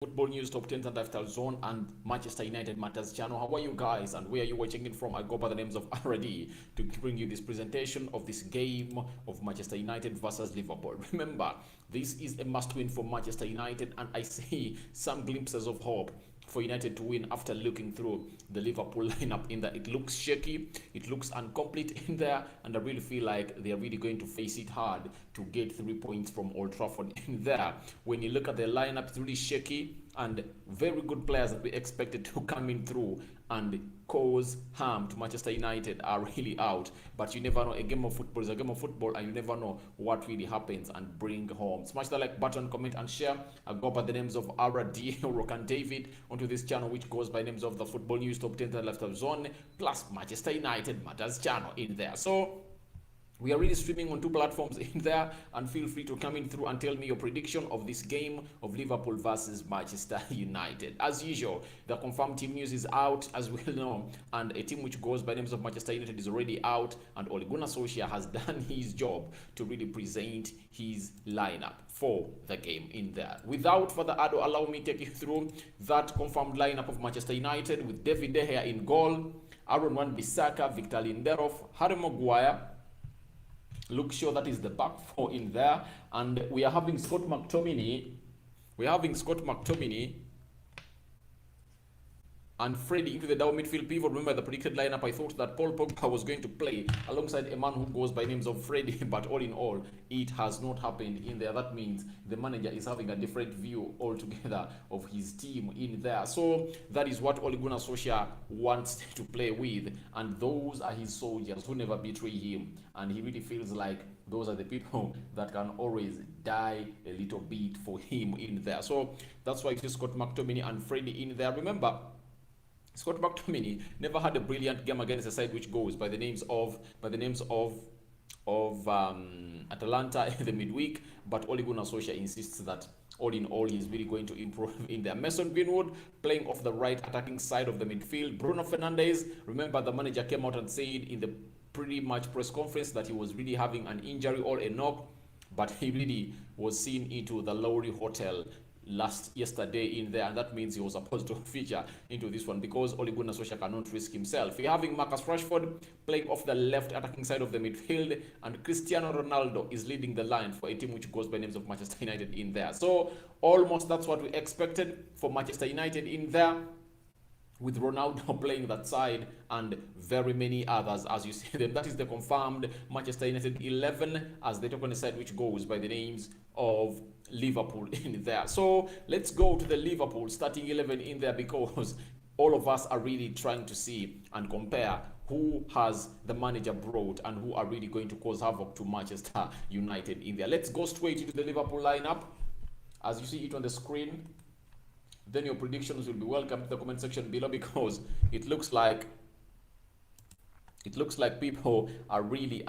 Football News Top 10 and Lifestyle Zone and Manchester United Matters channel. How are you guys and where are you watching it from? I go by the names of RD to bring you this presentation of this game of Manchester United versus Liverpool. Remember, this is a must-win for Manchester United and I see some glimpses of hope for United to win after looking through the Liverpool lineup in that it looks shaky, it looks incomplete in there, and I really feel like they are really going to face it hard to get 3 points from Old Trafford in there. When you look at the lineup, it's really shaky and very good players that we expected to come in through and cause harm to Manchester United are really out. But you never know. A game of football is a game of football and you never know what really happens and bring home. Smash the like button, comment and share. I go by the names of RD, Rock and David onto this channel which goes by names of the Football News Top 10 and Lifestyle Zone plus Manchester United Matters channel in there. So we are really streaming on 2 platforms in there and feel free to come in through and tell me your prediction of this game of Liverpool versus Manchester United. As usual, the confirmed team news is out as we know, and a team which goes by names of Manchester United is already out, and Ole Gunnar Solskjaer has done his job to really present his lineup for the game in there. Without further ado, allow me to take you through that confirmed lineup of Manchester United with David De Gea in goal, Aaron Wan-Bissaka, Victor Lindelof, Harry Maguire, Luke Shaw, that is the back 4 in there, and we are having Scott McTominay. And Freddie into the down midfield pivot. Remember the predicted lineup, I thought that Paul Pogba was going to play alongside a man who goes by names of Freddie, but all in all, it has not happened in there. That means the manager is having a different view altogether of his team in there. So that is what Ole Gunnar Solskjaer wants to play with, and those are his soldiers who never betray him, and he really feels like those are the people that can always die a little bit for him in there. So that's why he's Scott McTominay and Freddie in there. Remember, Scott McTominay never had a brilliant game against a side which goes by the names of Atalanta in the midweek, but Ole Gunnar Solskjaer insists that all in all he's really going to improve in there. Mason Greenwood playing off the right attacking side of the midfield. Bruno Fernandes, remember the manager came out and said in the pretty much press conference that he was really having an injury or a knock, but he really was seen into the Lowry Hotel yesterday in there, and that means he was supposed to feature into this one because Ole Gunnar Solskjaer cannot risk himself. We're having Marcus Rashford playing off the left attacking side of the midfield, and Cristiano Ronaldo is leading the line for a team which goes by names of Manchester United in there. So almost that's what we expected for Manchester United in there, with Ronaldo playing that side and very many others as you see them. That is the confirmed Manchester United 11 as they talk on the side which goes by the names of Liverpool in there. So let's go to the Liverpool starting 11 in there, because all of us are really trying to see and compare who has the manager brought and who are really going to cause havoc to Manchester United in there. Let's go straight into the Liverpool lineup as you see it on the screen. Then your predictions will be welcome to the comment section below, because it looks like people are really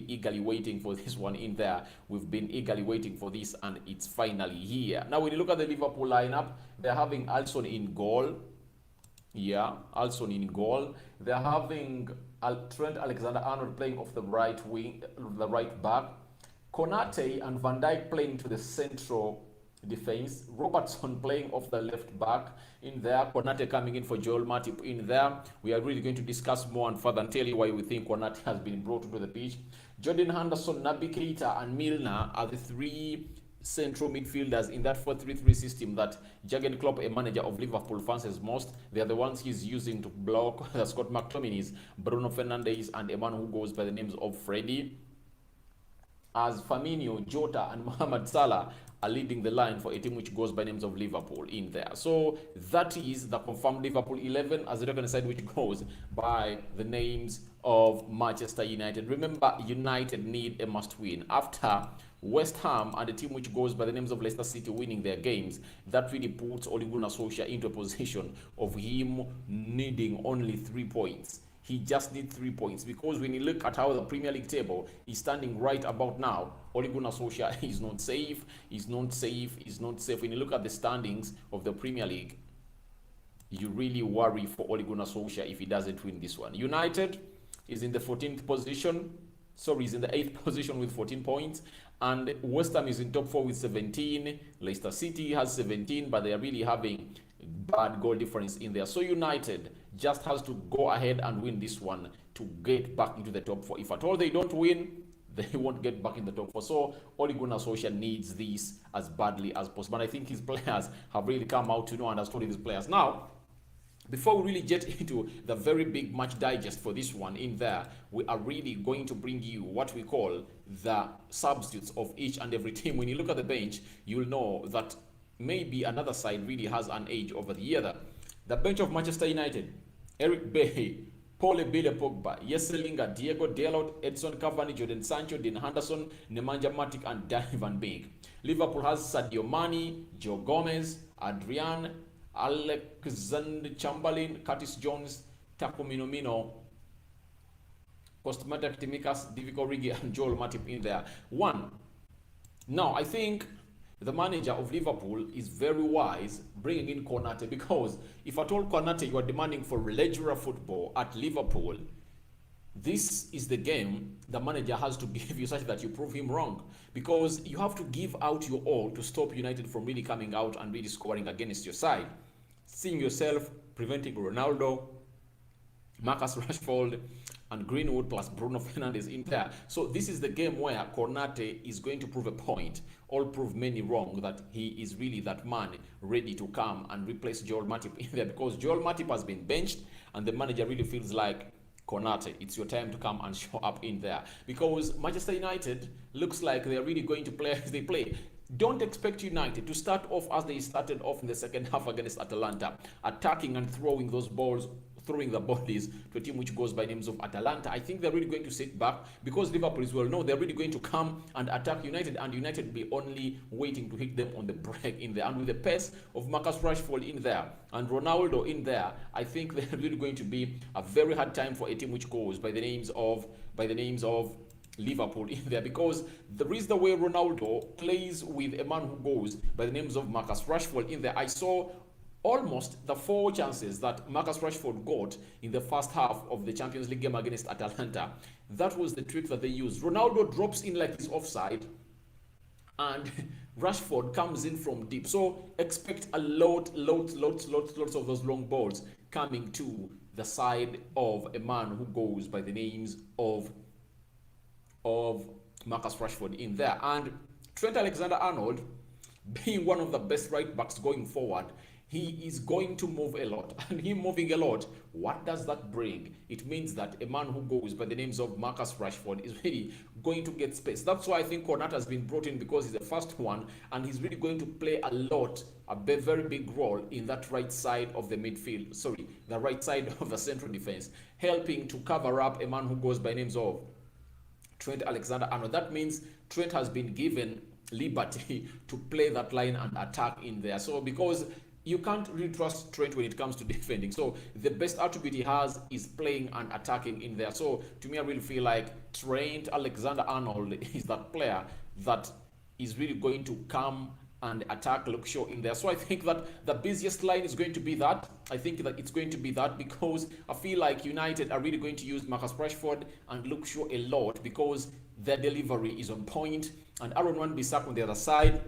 eagerly waiting for this one in there. We've been eagerly waiting for this and it's finally here. Now when you look at the Liverpool lineup, they're having Alisson in goal. Yeah, Alisson in goal. They're having Trent Alexander-Arnold playing off the right wing, the right back. Konate and Van Dijk playing to the central defense. Robertson playing off the left back in there. Konate coming in for Joel Matip in there. We are really going to discuss more and further and tell you why we think Konate has been brought to the pitch. Jordan Henderson, Naby Keita and Milner are the 3 central midfielders in that 4-3-3 system that Jurgen Klopp, a manager of Liverpool, fancies most. They are the ones he's using to block Scott McTominay's Bruno Fernandes and a man who goes by the names of Freddie, as Firmino, Jota and Mohamed Salah are leading the line for a team which goes by names of Liverpool in there. So that is the confirmed Liverpool 11 as the second side which goes by the names of Manchester United. Remember, United need a must win after West Ham and a team which goes by the names of Leicester City winning their games. That really puts Ole Gunnar Solskjaer into a position of him needing only 3 points. He just needs 3 points, because when you look at how the Premier League table is standing right about now, Ole Gunnar Solskjaer is not safe, is not safe, is not safe. When you look at the standings of the Premier League, you really worry for Ole Gunnar Solskjaer if he doesn't win this one. United is in the 14th position. Sorry, is in the 8th position with 14 points. And West Ham is in top 4 with 17. Leicester City has 17, but they are really having bad goal difference in there. So United just has to go ahead and win this one to get back into the top 4. If at all they don't win, they won't get back in the top 4. So Ole Gunnar Solskjaer needs this as badly as possible. And I think his players have really come out to know and understood his players. Now, before we really get into the very big match digest for this one in there, we are really going to bring you what we call the substitutes of each and every team. When you look at the bench, you'll know that maybe another side really has an edge over the other. The bench of Manchester United: Eric Bailly, Paul Ebile Pogba, Jesse Lingard, Diego Dalot, Edson Cavani, Jordan Sancho, Dean Henderson, Nemanja Matic, and Danny Van Beek. Liverpool has Sadio Mane, Joe Gomez, Adrian, Alexander Chamberlain, Curtis Jones, Taco Minomino, Kosmatak Timikas, Divock Origi, and Joel Matip in there. Now, I think the manager of Liverpool is very wise bringing in Konate, because if at all Konate you are demanding for leisure football at Liverpool, this is the game the manager has to give you such that you prove him wrong, because you have to give out your all to stop United from really coming out and really scoring against your side. Seeing yourself preventing Ronaldo, Marcus Rashford, and Greenwood plus Bruno Fernandes in there. So this is the game where Konate is going to prove a point, or prove many wrong, that he is really that man ready to come and replace Joel Matip in there, because Joel Matip has been benched and the manager really feels like, Konate, it's your time to come and show up in there, because Manchester United looks like they're really going to play as they play. Don't expect United to start off as they started off in the second half against Atalanta, attacking and throwing those balls, throwing the bodies to a team which goes by names of Atalanta. I think they're really going to sit back, because Liverpool is well known. They're really going to come and attack United, and United will be only waiting to hit them on the break in there. And with the pace of Marcus Rashford in there and Ronaldo in there, I think they're really going to be a very hard time for a team which goes by the names of Liverpool in there, because there is the way Ronaldo plays with a man who goes by the names of Marcus Rashford in there. I saw almost the 4 chances that Marcus Rashford got in the first half of the Champions League game against Atalanta. That was the trick that they used. Ronaldo drops in like he's offside, and Rashford comes in from deep. So expect a lots of those long balls coming to the side of a man who goes by the names of Marcus Rashford in there. And Trent Alexander-Arnold, being one of the best right backs going forward, he is going to move a lot. And him moving a lot, what does that bring? It means that a man who goes by the names of Marcus Rashford is really going to get space. That's why I think Konate has been brought in, because he's the first one, and he's really going to play a very big role in that right side of the midfield. Sorry, the right side of the central defense, helping to cover up a man who goes by names of Trent Alexander-Arnold. That means Trent has been given liberty to play that line and attack in there. So because you can't really trust Trent when it comes to defending. So the best attribute he has is playing and attacking in there. So to me, I really feel like Trent Alexander-Arnold is that player that is really going to come and attack Luke Shaw in there. So I think that the busiest line is going to be that. I think that it's going to be that, because I feel like United are really going to use Marcus Rashford and Luke Shaw a lot, because their delivery is on point, and Aaron Wan-Bissaka on the other side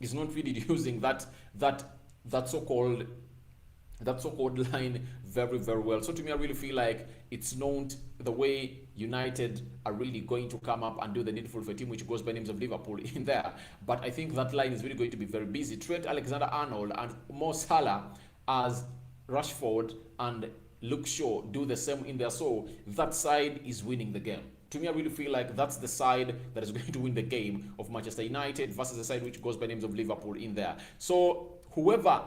is not really using that so-called line very well. So to me, I really feel like it's not the way United are really going to come up and do the needful for a team which goes by names of Liverpool in there. But I think that line is really going to be very busy. Trent Alexander-Arnold and Mo Salah as Rashford and Luke Shaw do the same in there. So that side is winning the game. To me, I really feel like that's the side that is going to win the game of Manchester United versus the side which goes by names of Liverpool in there. So whoever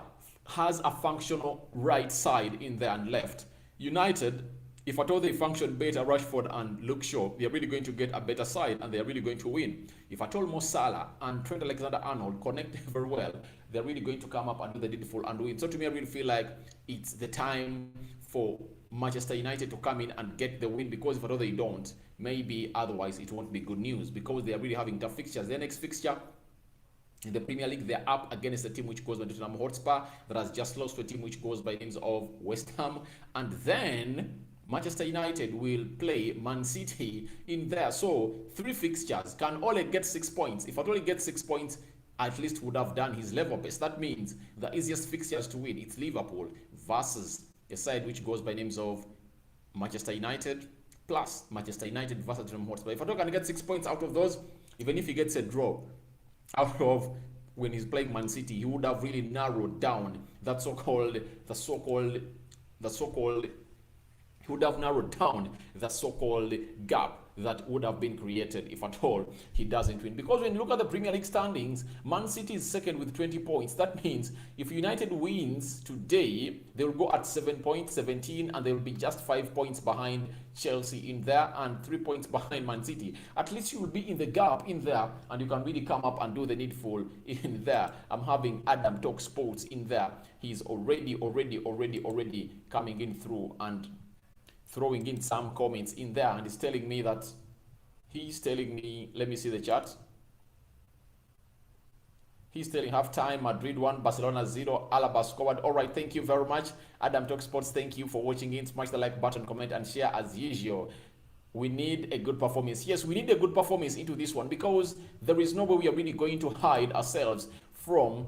has a functional right side in there and left, United, if at all they function better, Rashford and Luke Shaw, they are really going to get a better side and they are really going to win. If at all Mo Salah and Trent Alexander-Arnold connect very well, they're really going to come up and do the needful and win. So to me, I really feel like it's the time for Manchester United to come in and get the win, because if at all they don't, maybe otherwise it won't be good news, because they are really having tough fixtures. Their next fixture in the Premier League, they're up against a team which goes by Tottenham Hotspur that has just lost to a team which goes by names of West Ham. And then Manchester United will play Man City in there. So 3 fixtures. Can Ole get 6 points? If at all he gets 6 points, at least would have done his level best. That means the easiest fixtures to win, it's Liverpool versus a side which goes by names of Manchester United plus Manchester United versus Tottenham Hotspur. If at all can get 6 points out of those, even if he gets a draw out of when he's playing Man City, he would have really narrowed down that he would have narrowed down the so-called gap that would have been created if at all he doesn't win. Because when you look at the Premier League standings, Man City is second with 20 points. That means if United wins today, they will go at 7 points, 17, and they will be just 5 points behind Chelsea in there and 3 points behind Man City. At least you will be in the gap in there and you can really come up and do the needful in there. I'm having Adam Talk Sports in there. He's already coming in through and throwing in some comments in there, and he's telling me, let me see the chat. He's telling halftime, Madrid 1, Barcelona 0, Alaba scored. All right, thank you very much. Adam Talk Sports, thank you for watching in. Smash the like button, comment, and share as usual. We need a good performance. Yes, we need a good performance into this one because there is no way we are really going to hide ourselves from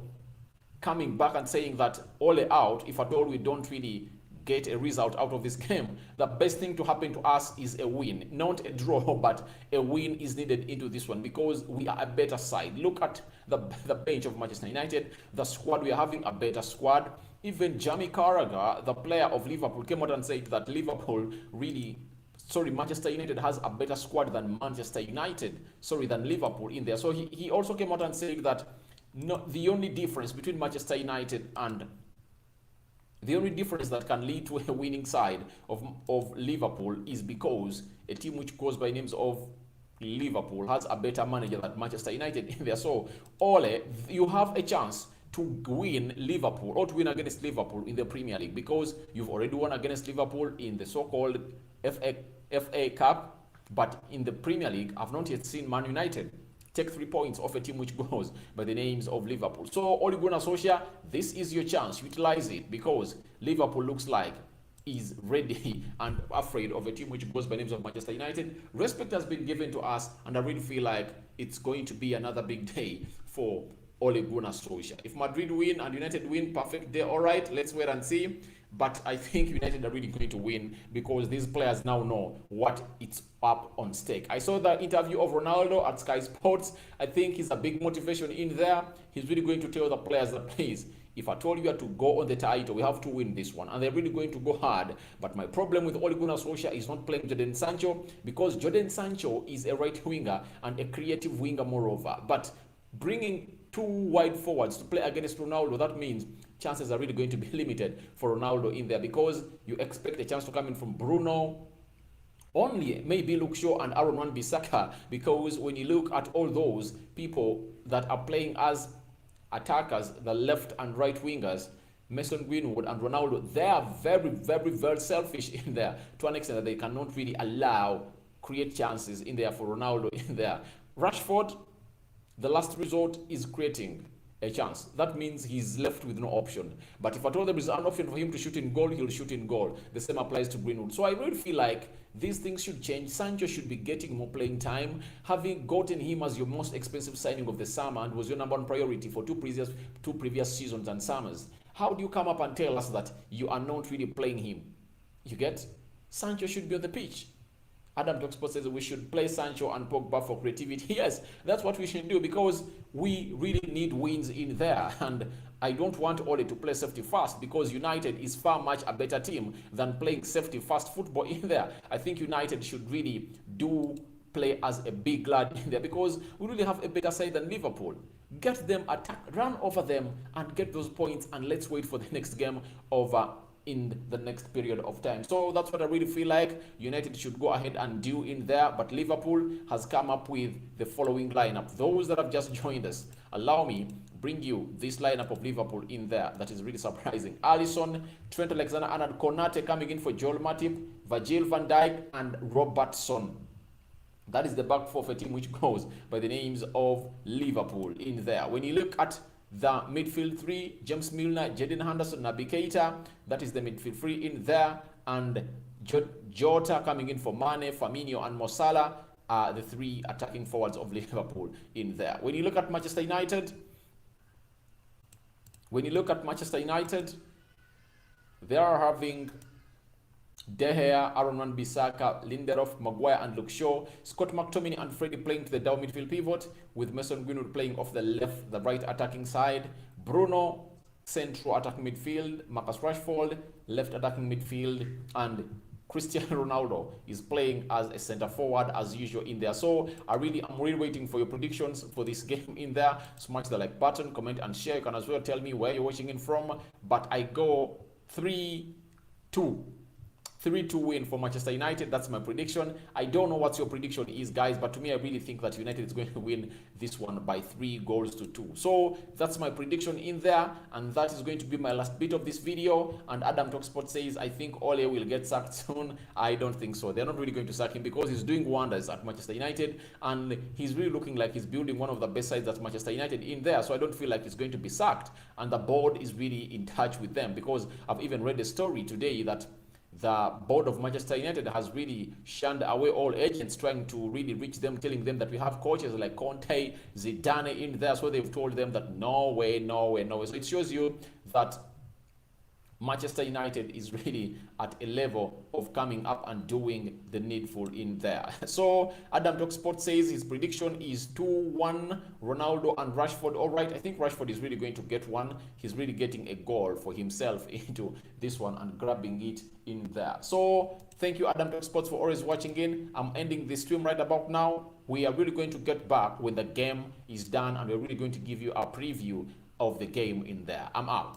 coming back and saying that all out, if at all we don't really get a result out of this game. The best thing to happen to us is a win, not a draw, but a win is needed into this one because we are a better side. Look at the bench of Manchester United, the squad. We are having a better squad. Even Jamie Carragher, the player of Liverpool, came out and said that Manchester United has a better squad than than Liverpool in there. So he also came out and said that the only difference between Manchester United and the only difference that can lead to a winning side of Liverpool is because a team which goes by names of Liverpool has a better manager than Manchester United in there. So, Ole, you have a chance to win Liverpool or to win against Liverpool in the Premier League because you've already won against Liverpool in the so-called FA Cup, but in the Premier League, I've not yet seen Man United take 3 points off a team which goes by the names of Liverpool. So, Ole Gunnar Solskjaer, this is your chance. Utilize it because Liverpool looks like is ready and afraid of a team which goes by names of Manchester United. Respect has been given to us, and I really feel like it's going to be another big day for Ole Gunnar Solskjaer. If Madrid win and United win, perfect day. All right, let's wait and see. But I think United are really going to win because these players now know what it's up on stake. I saw the interview of Ronaldo at Sky Sports. I think he's a big motivation in there. He's really going to tell the players that, please, if I told you to go on the title, we have to win this one. And they're really going to go hard. But my problem with Ole Gunnar Solskjaer is not playing Jadon Sancho because Jadon Sancho is a right winger and a creative winger moreover. But bringing 2 wide forwards to play against Ronaldo, that means chances are really going to be limited for Ronaldo in there because you expect a chance to come in from Bruno, only maybe Luke Shaw and Aaron Wan-Bissaka, because when you look at all those people that are playing as attackers, the left and right wingers, Mason Greenwood and Ronaldo, they are very selfish in there to an extent that they cannot really create chances in there for Ronaldo in there. Rashford, the last resort is creating a chance. That means he's left with no option. But if at all there is an option for him to shoot in goal, he'll shoot in goal. The same applies to Greenwood. So I really feel like these things should change. Sancho should be getting more playing time. Having gotten him as your most expensive signing of the summer and was your number 1 priority for two previous seasons and summers, how do you come up and tell us that you are not really playing him? You get? Sancho should be on the pitch. Adam Talk Sports says we should play Sancho and Pogba for creativity. Yes, that's what we should do because we really need wins in there. And I don't want Ole to play safety first because United is far much a better team than playing safety first football in there. I think United should really play as a big lad in there because we really have a better side than Liverpool. Get them attack, run over them and get those points, and let's wait for the next game over in the next period of time. So that's what I really feel like United should go ahead and do in there. But Liverpool has come up with the following lineup. Those that have just joined us, allow me bring you this lineup of Liverpool in there that is really surprising. Alisson, Trent Alexander-Arnold, Konate coming in for Joel Matip, Virgil van Dijk and Robertson. That is the back four of a team which goes by the names of Liverpool in there. When you look at the midfield 3, James Milner, Jadon Henderson, Naby Keita, that is the midfield 3 in there. And Jota coming in for Mane, Firmino, and Mo Salah are the three attacking forwards of Liverpool in there. When you look at Manchester United, they are having De Gea, Aaron Wan-Bissaka, Lindelof, Maguire, and Luke Shaw, Scott McTominay and Freddie playing to the down midfield pivot, with Mason Greenwood playing off the right attacking side, Bruno central attacking midfield, Marcus Rashford left attacking midfield, and Cristiano Ronaldo is playing as a center forward as usual in there. So I'm really waiting for your predictions for this game in there. Smash the like button, comment, and share. You can as well tell me where you're watching in from. But I go 3-2. 3-2 win for Manchester United. That's my prediction. I don't know what your prediction is, guys, but to me, I really think that United is going to win this one by 3-2. So that's my prediction in there, and that is going to be my last bit of this video. And Adam Talksport says, I think Ole will get sacked soon. I don't think so. They're not really going to sack him because he's doing wonders at Manchester United, and he's really looking like he's building one of the best sides at Manchester United in there. So I don't feel like he's going to be sacked, and the board is really in touch with them, because I've even read a story today that the board of Manchester United has really shunned away all agents trying to really reach them, telling them that we have coaches like Conte, Zidane in there. So they've told them that no way, no way, no way. So it shows you that Manchester United is really at a level of coming up and doing the needful in there. So Adam Talksport says his prediction is 2-1 Ronaldo and Rashford. All right, I think Rashford is really going to get one. He's really getting a goal for himself into this one and grabbing it in there. So thank you, Adam Talksport, for always watching in. I'm ending this stream right about now. We are really going to get back when the game is done, and we're really going to give you a preview of the game in there. I'm out.